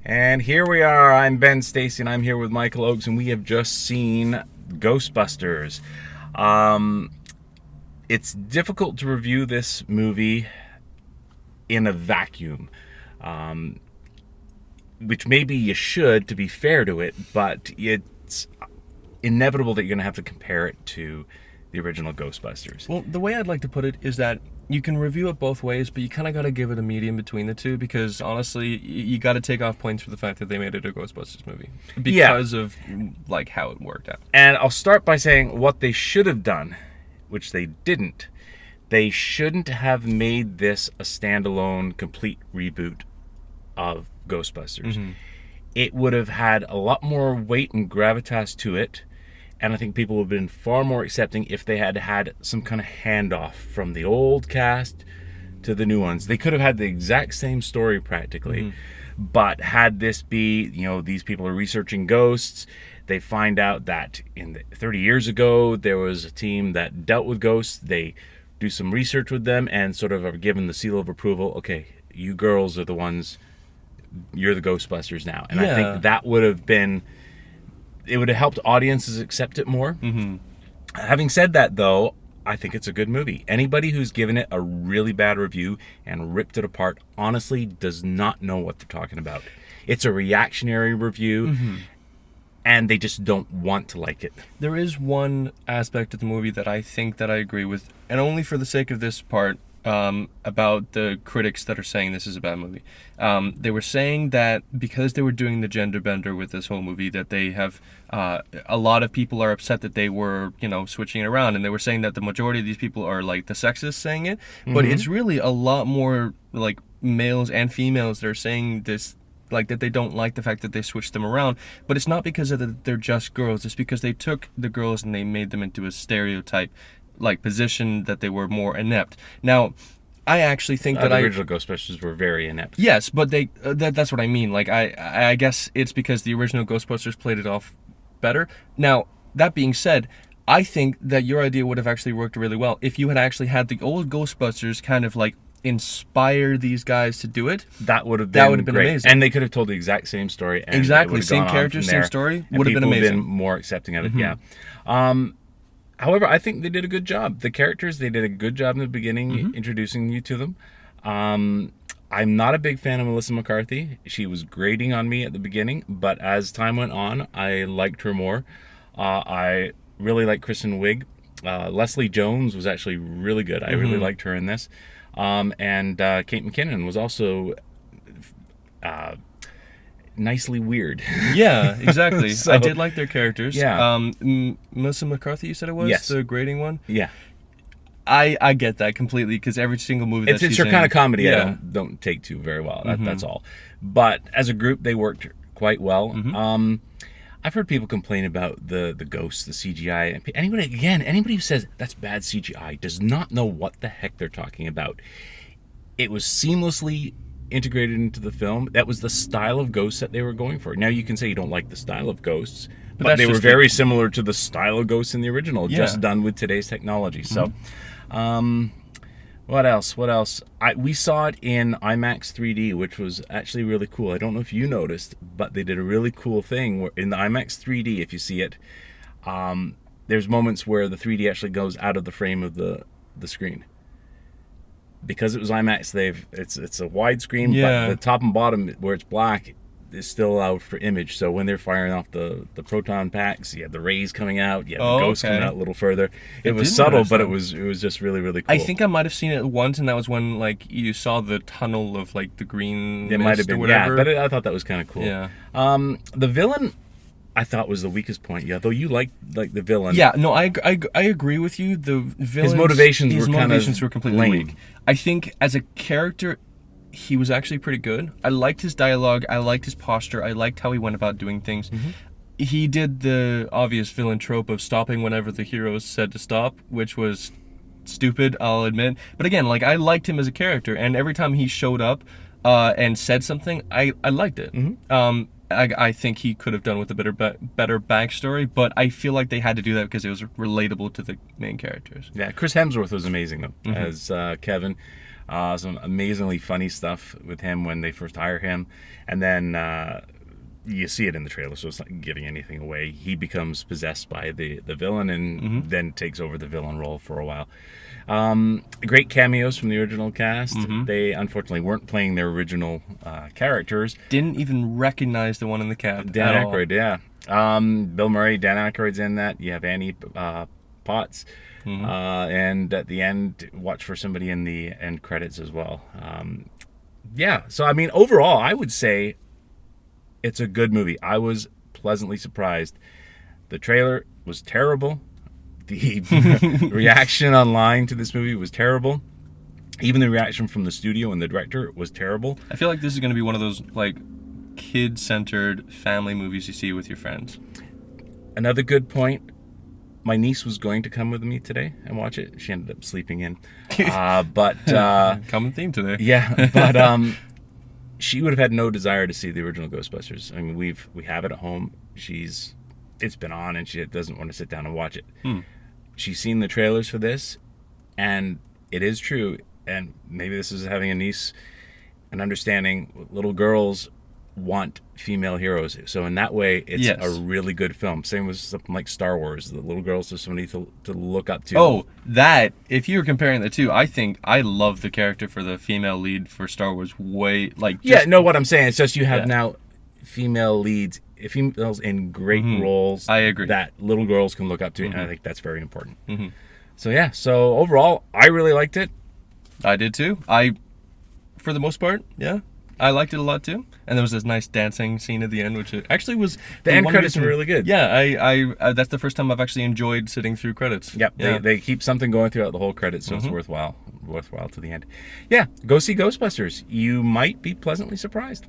And here we are. I'm Ben Stacey, and I'm here with Michael Oakes, and we have just seen Ghostbusters. It's difficult to review this movie in a vacuum, which maybe you should, to be fair to it, but it's inevitable that you're going to have to compare it to the original Ghostbusters. Well, the way I'd like to put it is that you can review it both ways, but you kind of got to give it a medium between the two, because honestly, you got to take off points for the fact that they made it a Ghostbusters movie because of like how it worked out. And I'll start by saying what they should have done, which they didn't. They shouldn't have made this a standalone, complete reboot of Ghostbusters. Mm-hmm. It would have had a lot more weight and gravitas to it. And I think people would have been far more accepting if they had had some kind of handoff from the old cast to the new ones. They could have had the exact same story practically, but had this be, these people are researching ghosts. They find out that 30 years ago, there was a team that dealt with ghosts. They do some research with them and sort of are given the seal of approval. Okay, you girls are the ones, you're the Ghostbusters now. And I think that would have been... It would have helped audiences accept it more. Mm-hmm. Having said that, though, I think it's a good movie. Anybody who's given it a really bad review and ripped it apart, honestly, does not know what they're talking about. It's a reactionary review, and they just don't want to like it. There is one aspect of the movie that I think that I agree with, and only for the sake of this part, about the critics that are saying this is a bad movie. They were saying that because they were doing the gender bender with this whole movie, that they have a lot of people are upset that they were, switching it around, and they were saying that the majority of these people are like the sexists saying it, but it's really a lot more like males and females that are saying this, like that they don't like the fact that they switched them around. But it's not because they're just girls. It's because they took the girls and they made them into a stereotype like position that they were more inept. Now, I actually think that the original Ghostbusters were very inept. Yes, but they that's what I mean. Like I guess it's because the original Ghostbusters played it off better. Now, that being said, I think that your idea would have actually worked really well if you had actually had the old Ghostbusters kind of like inspire these guys to do it. That would have been great. Amazing. And they could have told the exact same story. And exactly, same characters, same story. Would have been amazing. People would have been more accepting of it. Yeah. However, I think they did a good job. The characters, they did a good job in the beginning, introducing you to them. I'm not a big fan of Melissa McCarthy. She was grating on me at the beginning, but as time went on, I liked her more. I really like Kristen Wiig. Leslie Jones was actually really good. I really liked her in this. And Kate McKinnon was also nicely weird. Yeah, exactly. So, I did like their characters. Yeah. Melissa McCarthy, you said it was? Yes. The grading one? Yeah. I get that completely, because every single movie it's her kind of comedy. Yeah. I don't take to very well. That's all. But as a group, they worked quite well. I've heard people complain about the ghosts, the CGI. Anybody who says that's bad CGI does not know what the heck they're talking about. It was seamlessly integrated into the film. That was the style of ghosts that they were going for. Now you can say you don't like the style of ghosts, but they were very similar to the style of ghosts in the original, just done with today's technology. So, what else? We saw it in IMAX 3D, which was actually really cool. I don't know if you noticed, but they did a really cool thing where in the IMAX 3D, if you see it, there's moments where the 3D actually goes out of the frame of the screen. Because it was IMAX, it's a widescreen, but the top and bottom where it's black is still allowed for image. So when they're firing off the proton packs, you had the rays coming out, you had the ghosts coming out a little further. It was subtle, but it was just really, really cool. I think I might have seen it once, and that was when like you saw the tunnel of like the green. It might have been, but I thought that was kind of cool. Yeah. The villain, I thought, was the weakest point. Yeah, though you like the villain. Yeah, no, I agree with you. The villain, his motivations were completely lame. weak. I think as a character, he was actually pretty good. I liked his dialogue. I liked his posture. I liked how he went about doing things. He did the obvious villain trope of stopping whenever the heroes said to stop, which was stupid, I'll admit. But again, like, I liked him as a character, and every time he showed up and said something, I liked it. I think he could have done with a better backstory, but I feel like they had to do that because it was relatable to the main characters. Yeah, Chris Hemsworth was amazing though as Kevin. Some amazingly funny stuff with him when they first hire him. And then you see it in the trailer, so it's not giving anything away. He becomes possessed by the villain and then takes over the villain role for a while. Great cameos from the original cast. They unfortunately weren't playing their original characters. Didn't even recognize the one in the cab. Dan Aykroyd, yeah. Bill Murray, Dan Aykroyd's in that. You have Annie Potts. And at the end, watch for somebody in the end credits as well. Yeah, so I mean, overall, I would say it's a good movie. I was pleasantly surprised. The trailer was terrible. The reaction online to this movie was terrible. Even the reaction from the studio and the director was terrible. I feel like this is going to be one of those like kid-centered family movies you see with your friends. Another good point. My niece was going to come with me today and watch it. She ended up sleeping in. But common theme today. Yeah, but she would have had no desire to see the original Ghostbusters. I mean, we have it at home. It's been on, and she doesn't want to sit down and watch it. She's seen the trailers for this, and it is true. And maybe this is having a niece and understanding little girls want female heroes. So in that way, it's a really good film. Same with something like Star Wars. The little girls have somebody to look up to. Oh, that. If you were comparing the two, I think I love the character for the female lead for Star Wars way, like... what I'm saying. It's just you have now female leads, females in great roles. I agree. That little girls can look up to, and I think that's very important. So overall, I really liked it. I did too. For the most part, I liked it a lot too. And there was this nice dancing scene at the end, which actually was... The end credits were really good. Yeah, I that's the first time I've actually enjoyed sitting through credits. Yep, yeah. They keep something going throughout the whole credits, so it's worthwhile to the end. Yeah, go see Ghostbusters. You might be pleasantly surprised.